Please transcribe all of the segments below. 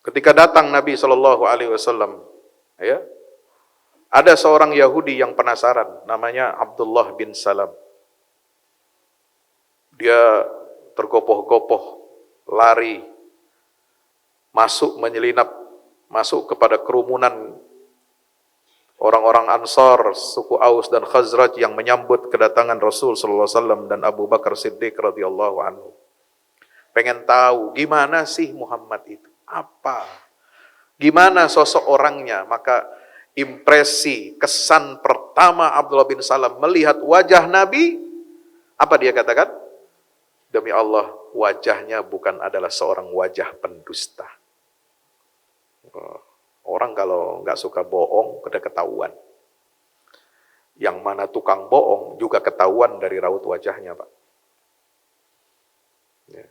Ketika datang Nabi Shallallahu Alaihi Wasallam, ya, ada seorang Yahudi yang penasaran, namanya Abdullah bin Salam. Dia tergopoh-gopoh, lari, masuk menyelinap, masuk kepada kerumunan orang-orang Ansar, suku Aus dan Khazraj yang menyambut kedatangan Rasul Sallallahu Alaihi Wasallam dan Abu Bakar Siddiq radhiyallahu anhu. Pengen tahu gimana sih Muhammad itu? Apa? Gimana sosok orangnya? Maka impresi, kesan pertama Abdullah bin Salam melihat wajah Nabi, apa dia katakan? Demi Allah, wajahnya bukan adalah seorang wajah pendusta. Orang kalau nggak suka bohong, udah ketahuan. Yang mana tukang bohong juga ketahuan dari raut wajahnya, Pak. Ya.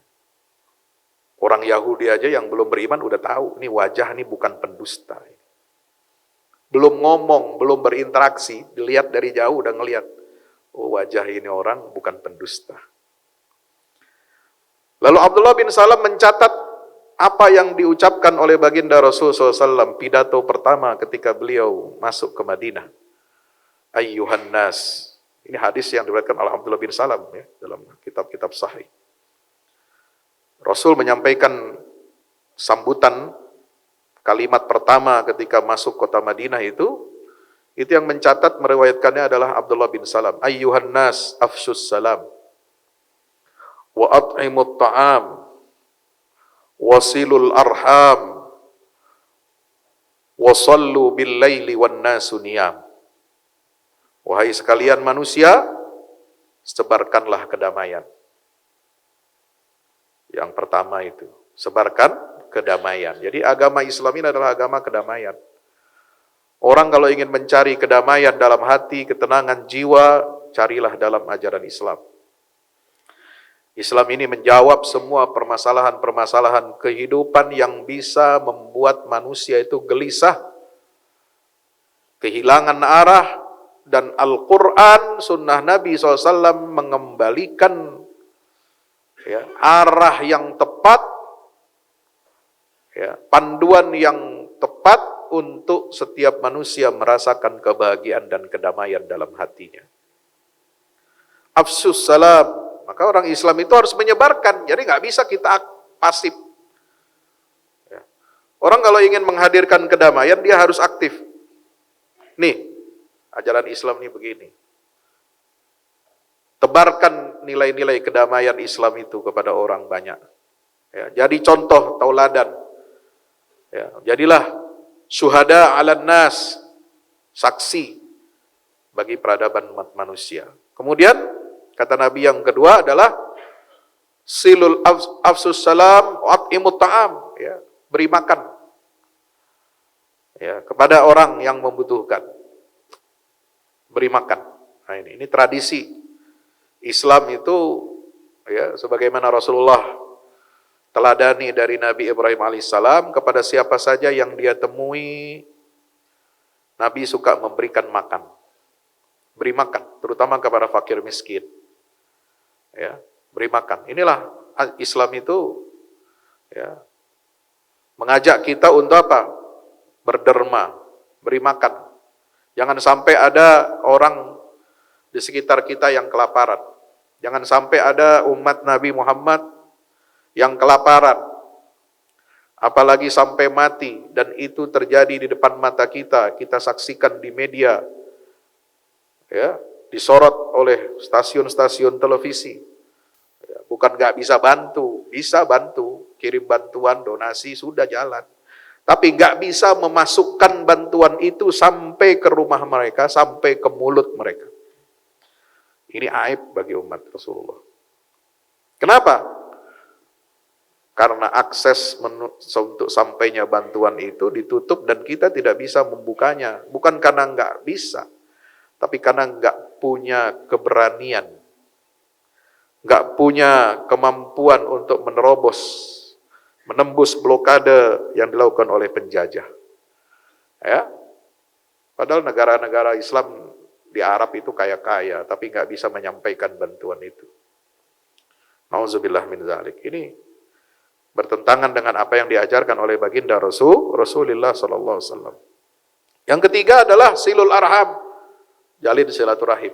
Orang Yahudi aja yang belum beriman udah tahu, ini wajah ini bukan pendusta. Belum ngomong, belum berinteraksi, dilihat dari jauh udah ngelihat, oh wajah ini orang bukan pendusta. Lalu Abdullah bin Salam mencatat apa yang diucapkan oleh baginda Rasulullah SAW, pidato pertama ketika beliau masuk ke Madinah. Ayyuhan nas. Ini hadis yang diriwayatkan oleh Abdullah bin Salam ya, dalam kitab-kitab sahih. Rasul menyampaikan sambutan kalimat pertama ketika masuk kota Madinah itu yang mencatat meriwayatkannya adalah Abdullah bin Salam. Ayyuhan nas afshus salam wa at'imut ta'am wasilul arham wasallu bil laili wan nasu niyam. Wahai sekalian manusia, sebarkanlah kedamaian. Yang pertama itu, sebarkan kedamaian. Jadi agama Islam ini adalah agama kedamaian. Orang kalau ingin mencari kedamaian dalam hati, ketenangan jiwa, carilah dalam ajaran Islam. Islam ini menjawab semua permasalahan-permasalahan kehidupan yang bisa membuat manusia itu gelisah, kehilangan arah, dan Al-Quran, sunnah Nabi SAW mengembalikan ya, arah yang tepat, ya, panduan yang tepat untuk setiap manusia merasakan kebahagiaan dan kedamaian dalam hatinya. Afsus salam. Maka orang Islam itu harus menyebarkan, jadi nggak bisa kita pasif. Ya. Orang kalau ingin menghadirkan kedamaian, dia harus aktif. Nih, ajaran Islam ini begini. Tebarkan nilai-nilai kedamaian Islam itu kepada orang banyak. Ya, jadi contoh, tauladan. Ya, jadilah syuhada 'alan nas, saksi bagi peradaban umat manusia. Kemudian kata Nabi yang kedua adalah silul afsus salam wa at'imut ta'am, ya, beri makan ya kepada orang yang membutuhkan. Beri makan. Nah, ini tradisi Islam itu ya sebagaimana Rasulullah teladani dari Nabi Ibrahim alaihissalam, kepada siapa saja yang dia temui Nabi suka memberikan makan. Beri makan, terutama kepada fakir miskin. Ya, beri makan. Inilah Islam itu ya mengajak kita untuk apa? Berderma, beri makan. Jangan sampai ada orang di sekitar kita yang kelaparan. Jangan sampai ada umat Nabi Muhammad yang kelaparan. Apalagi sampai mati, dan itu terjadi di depan mata kita. Kita saksikan di media. Ya, disorot oleh stasiun-stasiun televisi. Ya, bukan nggak bisa bantu, kirim bantuan, donasi, sudah jalan. Tapi nggak bisa memasukkan bantuan itu sampai ke rumah mereka, sampai ke mulut mereka. Ini aib bagi umat Rasulullah. Kenapa? Karena akses untuk sampainya bantuan itu ditutup dan kita tidak bisa membukanya. Bukan karena nggak bisa, tapi karena nggak punya keberanian, nggak punya kemampuan untuk menembus blokade yang dilakukan oleh penjajah. Ya, padahal negara-negara Islam di Arab itu kaya-kaya, tapi nggak bisa menyampaikan bantuan itu. Nauzubillah min dzalik. Ini bertentangan dengan apa yang diajarkan oleh baginda Rasulullah sallallahu alaihi wasallam. Yang ketiga adalah silul arham, jalin silaturahim.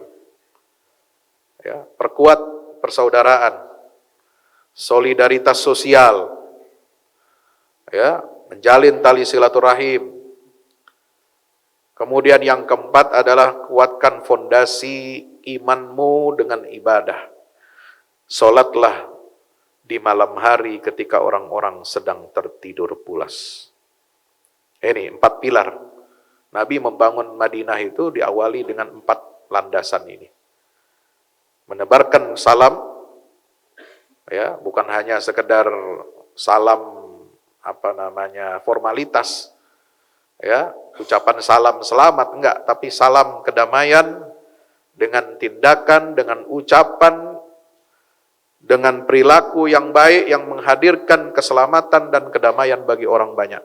Ya, perkuat persaudaraan, solidaritas sosial. Ya, menjalin tali silaturahim. Kemudian yang keempat adalah kuatkan fondasi imanmu dengan ibadah. Salatlah di malam hari ketika orang-orang sedang tertidur pulas. Ini 4 pilar. Nabi membangun Madinah itu diawali dengan 4 landasan ini. Menebarkan salam, ya, bukan hanya sekedar salam formalitas, ya, ucapan salam selamat, enggak, tapi salam kedamaian dengan tindakan, dengan ucapan, dengan perilaku yang baik yang menghadirkan keselamatan dan kedamaian bagi orang banyak.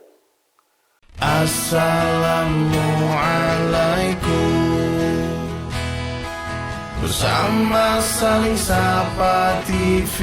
Assalamualaikum, bersama Saling Sapa TV.